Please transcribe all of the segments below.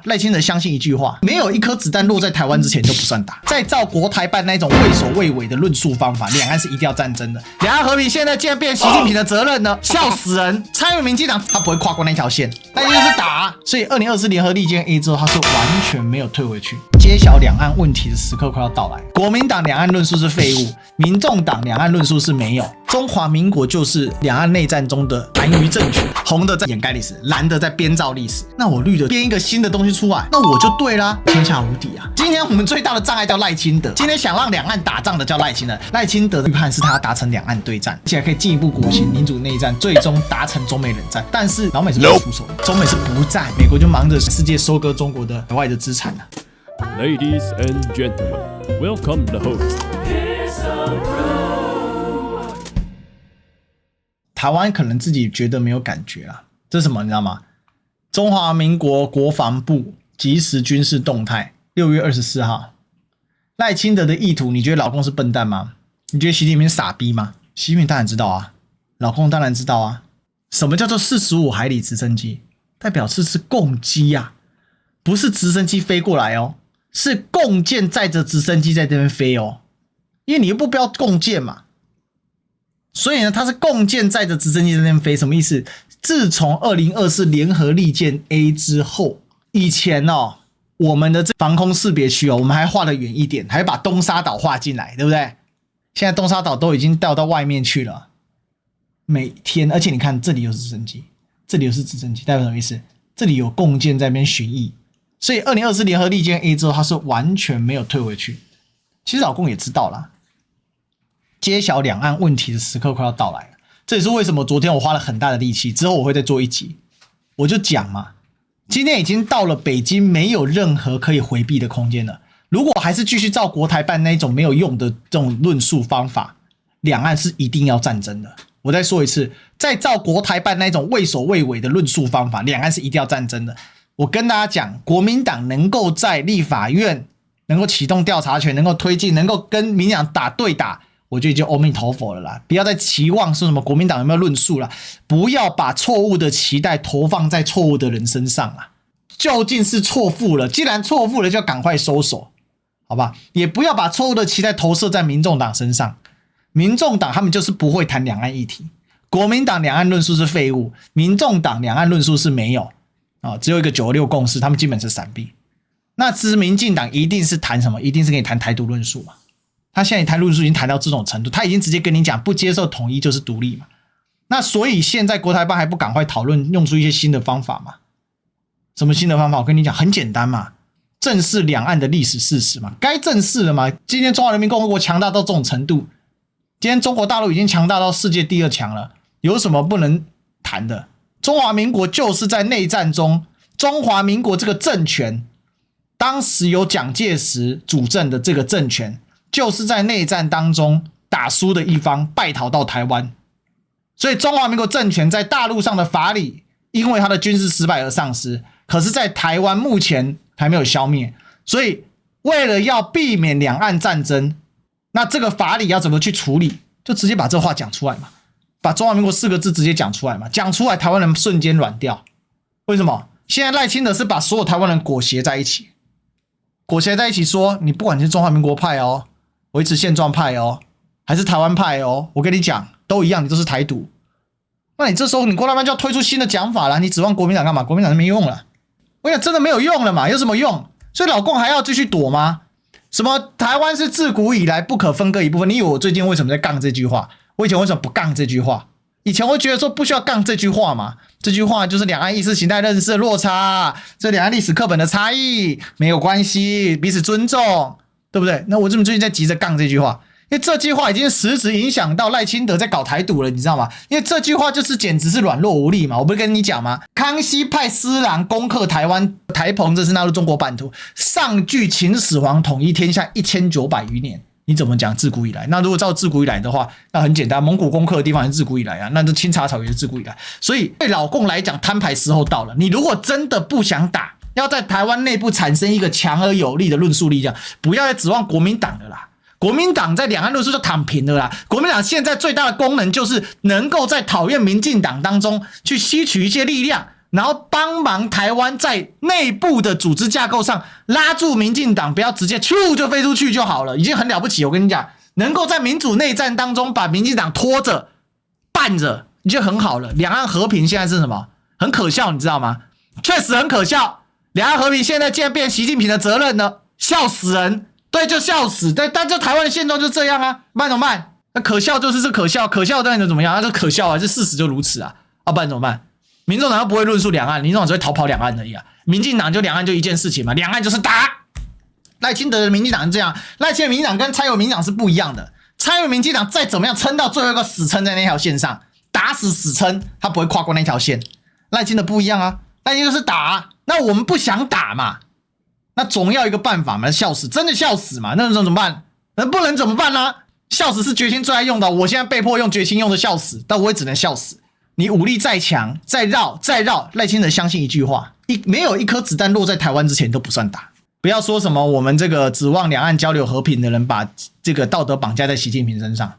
赖清德相信一句话：没有一颗子弹落在台湾之前就不算打。再照国台办那种畏首畏尾的论述方法，两岸是一定要战争的。两岸和平现在竟然变习近平的责任呢？笑死人！参与民进党他不会跨过那条线，那就是打。所以2024联合利剑 A 之后，他是完全没有退回去。揭晓两岸问题的时刻快要到来。国民党两岸论述是废物，民众党两岸论述是没有。中华民国就是两岸内战中的蓝鱼政权，红的在掩盖历史，蓝的在编造历史。那我绿的编一个新的东西出来，那我就对啦，天下无敌啊！今天我们最大的障碍叫赖清德，今天想让两岸打仗的叫赖清德。赖清德的预判是他要达成两岸对战，而且还可以进一步鼓行民主内战，最终达成中美冷战。但是老美是没有出手的，中美是不战，美国就忙着世界收割中国的海外的资产啊。Ladies and gentlemen, welcome the host. 台湾可能自己觉得没有感觉啦，这是什么你知道吗？中华民国国防部即时军事动态，6月24号，赖清德的意图，你觉得老公是笨蛋吗？你觉得习近平是傻逼吗？习近平当然知道啊，老公当然知道啊。什么叫做45海里直升机？代表是共机啊，不是直升机飞过来哦，是共舰载着直升机在这边飞哦，因为你又不标共舰嘛。所以呢，它是共舰载着直升机在那边飞，什么意思？自从2024联合利剑 A 之后，以前哦，我们的这防空识别区哦，我们还画得远一点，还把东沙岛画进来，对不对？现在东沙岛都已经掉到外面去了，每天，而且你看这里又是直升机，这里又是直升机，代表什么意思？这里有共舰在那边巡弋，所以2024联合利剑 A 之后，它是完全没有退回去。其实老公也知道啦。揭晓两岸问题的时刻快要到来了，这也是为什么昨天我花了很大的力气，之后我会再做一集，我就讲嘛，今天已经到了北京没有任何可以回避的空间了。如果还是继续照国台办那种没有用的这种论述方法，两岸是一定要战争的。我再说一次，再照国台办那种畏首畏尾的论述方法，两岸是一定要战争的。我跟大家讲，国民党能够在立法院能够启动调查权，能够推进，能够跟民进党对打，我觉得就阿弥陀佛了啦，不要再期望说什么国民党有没有论述啦，不要把错误的期待投放在错误的人身上啦。究竟是错付了，既然错付了就要赶快收手，好吧？也不要把错误的期待投射在民众党身上，民众党他们就是不会谈两岸议题，国民党两岸论述是废物，民众党两岸论述是没有啊，只有一个926共识，他们基本是闪避。那其实民进党一定是谈什么？一定是跟你谈台独论述嘛。他现在谈论述已经谈到这种程度，他已经直接跟你讲不接受统一就是独立嘛。那所以现在国台办还不赶快讨论用出一些新的方法嘛？什么新的方法？我跟你讲很简单嘛，正视两岸的历史事实嘛，该正视了嘛。今天中华人民共和国强大到这种程度，今天中国大陆已经强大到世界第2强了，有什么不能谈的？中华民国就是在内战中，中华民国这个政权，当时由蒋介石主政的这个政权，就是在内战当中打输的一方，败逃到台湾。所以中华民国政权在大陆上的法理因为他的军事失败而丧失，可是在台湾目前还没有消灭。所以为了要避免两岸战争，那这个法理要怎么去处理，就直接把这话讲出来嘛，把中华民国4个字直接讲出来嘛，讲出来台湾人瞬间软掉。为什么？现在赖清德是把所有台湾人裹挟在一起，裹挟在一起说，你不管你是中华民国派哦，维持现状派哦，还是台湾派哦，我跟你讲都一样，你都是台独。那你这时候你国台办就要推出新的讲法了，你指望国民党干嘛？国民党就没用了。我讲真的没有用了嘛，有什么用？所以老共还要继续躲吗？什么台湾是自古以来不可分割一部分？你以为我最近为什么在杠这句话？我以前为什么不杠这句话？以前会觉得说不需要杠这句话嘛，这句话就是两岸意识形态认识的落差，这两岸历史课本的差异没有关系，彼此尊重，对不对？那我这么最近在急着杠这句话，因为这句话已经实质影响到赖清德在搞台独了，你知道吗？因为这句话就是简直是软弱无力嘛，我不是跟你讲吗？康熙派施琅攻克台湾，台澎这是纳入中国版图，上据秦始皇统一天下1900余年。你怎么讲自古以来？那如果照自古以来的话，那很简单，蒙古攻克的地方也是自古以来啊，那这清茶草也是自古以来。所以对老共来讲，摊牌时候到了。你如果真的不想打，要在台湾内部产生一个强而有力的论述力量，不要再指望国民党了啦。国民党在两岸论述就躺平了啦。国民党现在最大的功能就是能够在讨厌民进党当中去吸取一些力量，然后帮忙台湾在内部的组织架构上拉住民进党，不要直接咻就飞出去就好了，已经很了不起。我跟你讲，能够在民主内战当中把民进党拖着绊着，已经很好了。两岸和平现在是什么？很可笑，你知道吗？确实很可笑。两岸和平现在竟然变习近平的责任了，笑死人。对，就笑死。对，但就台湾的现状就这样啊，不然怎么办？那可笑就是这可笑，可笑当然能怎么样？那就可笑啊，这事实就如此啊，不然怎么办？民众党又不会论述两岸，民众党只会逃跑两岸而已啊。民进党就两岸就一件事情嘛，两岸就是打。赖清德的民进党是这样，赖清德民进党跟蔡英文民进党是不一样的。蔡英文民进党再怎么样撑到最后一个死撑在那条线上，打死死撑，他不会跨过那条线。赖清德不一样啊，赖清德就是打，那我们不想打嘛，那总要一个办法嘛，笑死，真的笑死嘛，那怎么办？那不能怎么办呢？笑死是决心最爱用的，我现在被迫用决心用的笑死，但我也只能笑死。你武力再强，再绕，赖清德相信一句话：没有一颗子弹落在台湾之前都不算打。不要说什么我们这个指望两岸交流和平的人把这个道德绑架在习近平身上，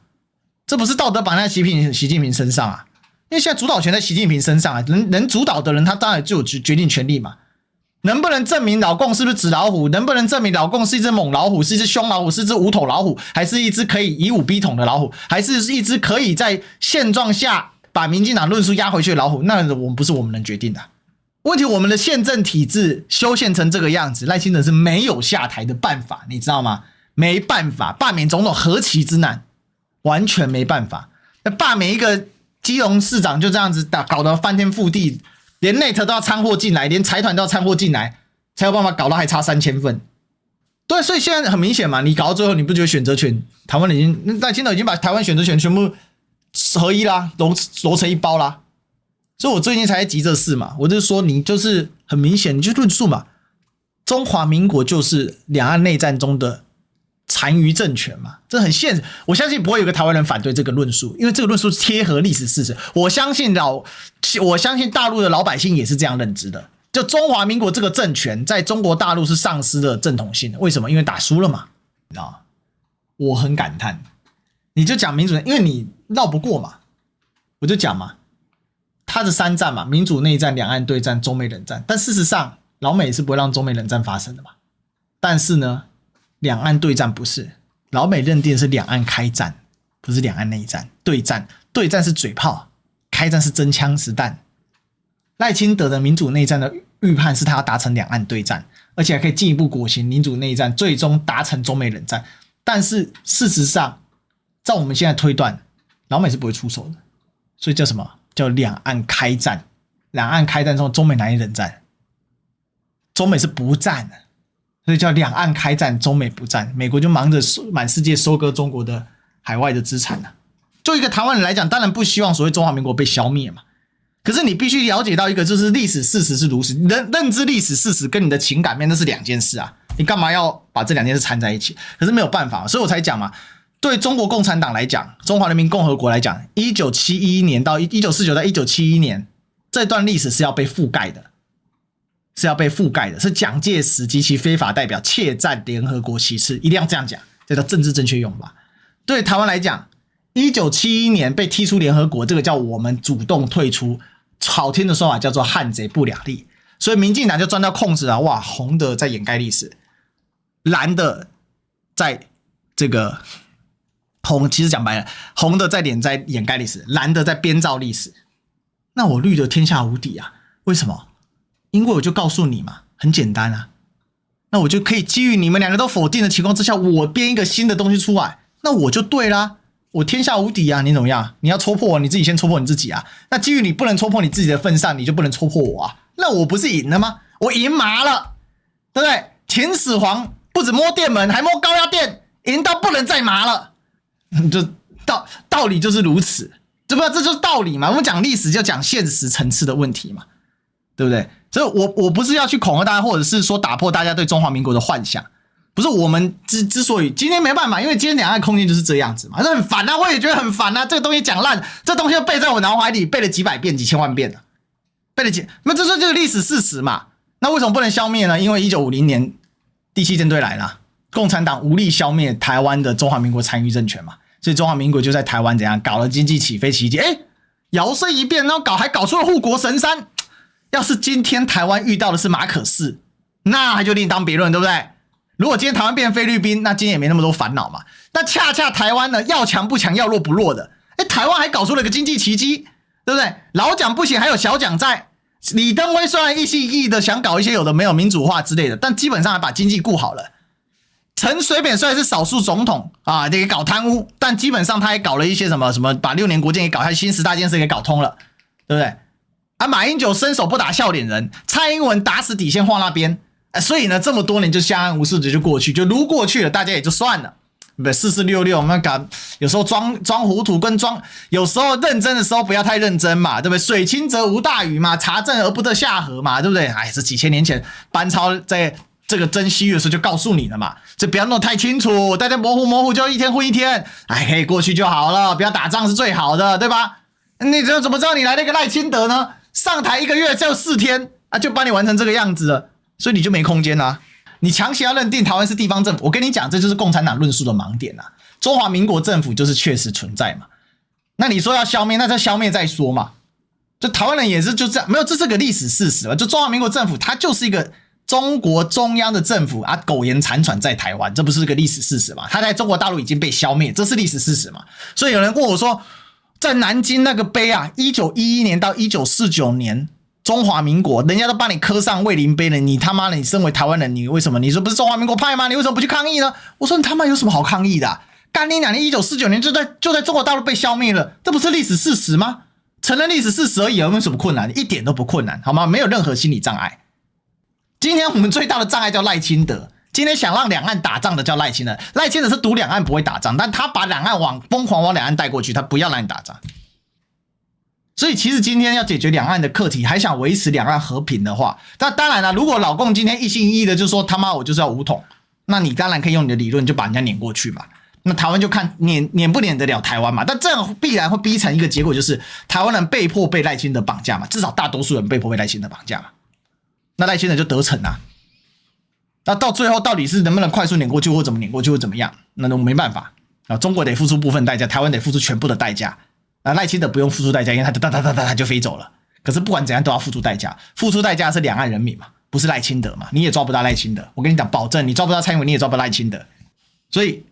这不是道德绑架在习近平身上啊，因为现在主导权在习近平身上啊，能主导的人他当然就有决定权利嘛。能不能证明老共是不是纸老虎？能不能证明老共是一只猛老虎，是一只凶老虎，是一只无头老虎，还是一只可以以武逼统的老虎，还是一只可以在现状下把民进党论述压回去的老虎？那不是我们能决定的。问题我们的宪政体制修宪成这个样子，赖清德是没有下台的办法，你知道吗？没办法，罢免总统何其之难，完全没办法。那罢免一个基隆市长就这样子搞得翻天覆地。连内特都要掺和进来，连财团都要掺和进来，才有办法搞到还差3000份。对，所以现在很明显嘛，你搞到最后，你不觉得选择权台湾赖清德已经把台湾选择权全部合一啦，揉成一包啦。所以我最近才在急这事嘛，我就说你就是很明显，你就论述嘛，中华民国就是两岸内战中的残余政权嘛，这很现实。我相信不会有个台湾人反对这个论述，因为这个论述贴合历史事实。我相信大陆的老百姓也是这样认知的。就中华民国这个政权在中国大陆是丧失了正统性的，为什么？因为打输了嘛，你知道吗？我很感叹，你就讲民主，因为你绕不过嘛，我就讲嘛，它是3战嘛，民主内战、两岸对战、中美冷战。但事实上，老美是不会让中美冷战发生的嘛。但是呢？两岸对战不是，老美认定是两岸开战，不是两岸内战。对战是嘴炮，开战是真枪实弹。赖清德的民主内战的预判是他要达成两岸对战，而且还可以进一步裹挟民主内战，最终达成中美冷战。但是事实上，照我们现在推断，老美是不会出手的，所以叫什么？叫两岸开战。两岸开战之后，中美哪里冷战？中美是不战的。所以叫两岸开战，中美不战，美国就忙着满世界收割中国的海外的资产了。就一个台湾人来讲，当然不希望所谓中华民国被消灭嘛。可是你必须了解到一个，就是历史事实是如此，认知历史事实跟你的情感面那是2件事啊。你干嘛要把这2件事掺在一起？可是没有办法，所以我才讲嘛。对中国共产党来讲，中华人民共和国来讲，1971年到1949到1971年这段历史是要被覆盖的。是蒋介石及其非法代表窃占联合国旗帜，一定要这样讲，这叫政治正确用法。对台湾来讲，1971年被踢出联合国，这个叫我们主动退出，好听的说法叫做汉贼不两立。所以民进党就钻到空子啊，哇，红的在掩盖历史，蓝的在这个其实讲白了，红的在掩盖历史，蓝的在编造历史。那我绿的天下无敌啊，为什么？因为我就告诉你嘛，很简单啊，那我就可以基于你们2个都否定的情况之下，我编一个新的东西出来，那我就对啦，我天下无敌啊，你怎么样？你要戳破我，你自己先戳破你自己啊。那基于你不能戳破你自己的份上，你就不能戳破我啊。那我不是赢了吗？我赢麻了，对不对？秦始皇不止摸电门，还摸高压电，赢到不能再麻了。就道理就是如此，对不对？这就是道理嘛。我们讲历史就讲现实层次的问题嘛，对不对？所以我不是要去恐吓大家，或者是说打破大家对中华民国的幻想，不是我们之所以今天没办法，因为今天两岸空间就是这样子嘛，这很烦啊，我也觉得很烦啊，这个东西讲烂，这东西就背在我脑海里，背了几百遍、几千万遍了，那这是这个历史事实嘛。那为什么不能消灭呢？因为1950年第7舰队来了，共产党无力消灭台湾的中华民国残余政权嘛，所以中华民国就在台湾怎样搞了经济起飞奇迹，摇身一变，然后还搞出了护国神山。要是今天台湾遇到的是马可仕，那还就另当别论，对不对？如果今天台湾变菲律宾，那今天也没那么多烦恼嘛。但恰恰台湾呢，要强不强，要弱不弱的。台湾还搞出了个经济奇迹，对不对？老蒋不行，还有小蒋在。李登辉虽然一心一意的想搞一些有的没有民主化之类的，但基本上还把经济顾好了。陈水扁虽然是少数总统啊，也搞贪污，但基本上他也搞了一些什么把6年国建也搞下，新10大建设给搞通了，对不对？马英九伸手不打笑脸人，蔡英文打死底线放那边，所以呢，这么多年就相安无事的就过去，就撸过去了，大家也就算了。不4466，我们搞有时候装糊涂跟有时候认真的时候不要太认真嘛，对不对？水清则无大鱼嘛，查证而不得下河嘛，对不对？是几千年前班超在这个征西域的时候就告诉你了嘛，这不要弄太清楚，大家模糊就一天混一天，可以过去就好了，不要打仗是最好的，对吧？你怎么知道你来了一个赖清德呢？上台1个月只有4天就把你玩成这个样子了，所以你就没空间啦。你强行要认定台湾是地方政府，我跟你讲，这就是共产党论述的盲点啊！中华民国政府就是确实存在嘛，那你说要消灭，那就消灭再说嘛。就台湾人也是就这样，没有，这是个历史事实嘛。就中华民国政府，它就是一个中国中央的政府苟延残喘在台湾，这不是个历史事实嘛？它在中国大陆已经被消灭，这是历史事实嘛？所以有人问我说，在南京那个碑1911年到1949年。中华民国，人家都帮你刻上卫灵碑了，你他妈的，你身为台湾人，你为什么你说不是中华民国派吗？你为什么不去抗议呢？我说你他妈有什么好抗议的？干你娘！你1949年就在中国大陆被消灭了，这不是历史事实吗？承认历史事实而已，有没有什么困难？一点都不困难，好吗？没有任何心理障碍。今天我们最大的障碍叫赖清德，今天想让两岸打仗的叫赖清德，赖清德是赌两岸不会打仗，但他把两岸疯狂往两岸带过去，他不要让你打仗。所以其实今天要解决两岸的课题，还想维持两岸和平的话，那当然了，如果老共今天一心一意的就说他妈我就是要武统，那你当然可以用你的理论就把人家撵过去嘛。那台湾就看撵不撵得了台湾嘛。但这样必然会逼成一个结果，就是台湾人被迫被赖清德绑架嘛，至少大多数人被迫被赖清德绑架嘛。那赖清德就得逞啊。那到最后到底是能不能快速撵过去，或怎么撵过去，或怎么样，那都没办法啊。中国得付出部分代价，台湾得付出全部的代价。赖清德不用付出代价，因为他就他就飞走了。可是不管怎样都要付出代价，付出代价是两岸人民嘛，不是赖清德嘛？你也抓不到赖清德，我跟你讲，保证你抓不到蔡英文，你也抓不到赖清德，所以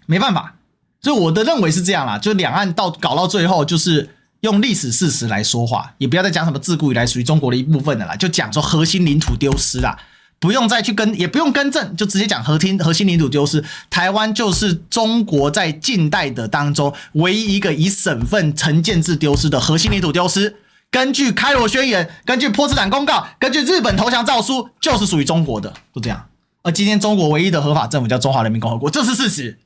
没办法。所以我的认为是这样啦，就两岸搞到最后，就是用历史事实来说话，也不要再讲什么自古以来属于中国的一部分的啦，就讲说核心领土丢失啦。不用再去也不用更正，就直接讲核心领土丢失。台湾就是中国在近代的当中唯一一个以省份成建制丢失的核心领土丢失。根据开罗宣言，根据波茨坦公告，根据日本投降诏书，就是属于中国的，就这样。而今天中国唯一的合法政府叫中华人民共和国，这是事实。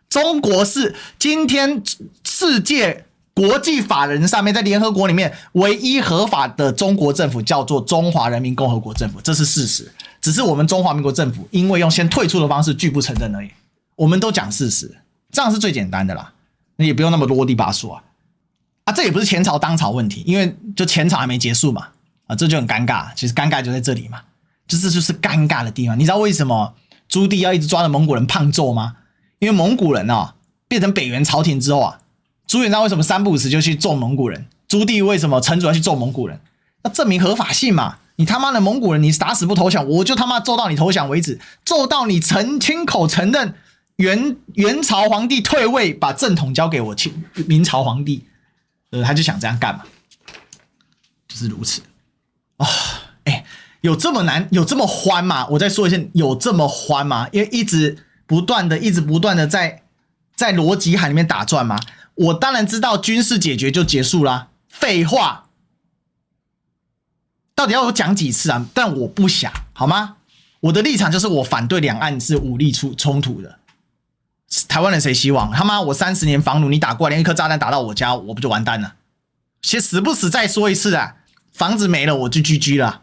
中国是今天世界国际法人上面在联合国里面唯一合法的中国政府叫做中华人民共和国政府，这是事实。只是我们中华民国政府因为用先退出的方式拒不承认而已。我们都讲事实，这样是最简单的啦，你也不用那么啰里吧嗦啊。这也不是前朝当朝问题，因为就前朝还没结束嘛，这就很尴尬。其实尴尬就在这里嘛，这就是尴尬的地方。你知道为什么朱棣要一直抓着蒙古人胖揍吗？因为蒙古人变成北元朝廷之后朱元璋为什么3不5时就去揍蒙古人？朱棣为什么陈主要去揍蒙古人？要证明合法性嘛。你他妈的蒙古人，你打死不投降，我就他妈揍到你投降为止，揍到你亲口承认元朝皇帝退位，把正统交给我明朝皇帝，他就想这样干嘛，就是如此有这么难，有这么欢吗？我再说一遍，有这么欢吗？因为一直不断的在逻辑海里面打转吗？我当然知道军事解决就结束啦，废话。到底要我讲几次啊？但我不想，好吗？我的立场就是我反对两岸是武力冲突的。台湾人谁希望？他妈我30年防奴，你打过来连一颗炸弹打到我家，我不就完蛋了？先死不死再说一次啊！房子没了我就 GG 了。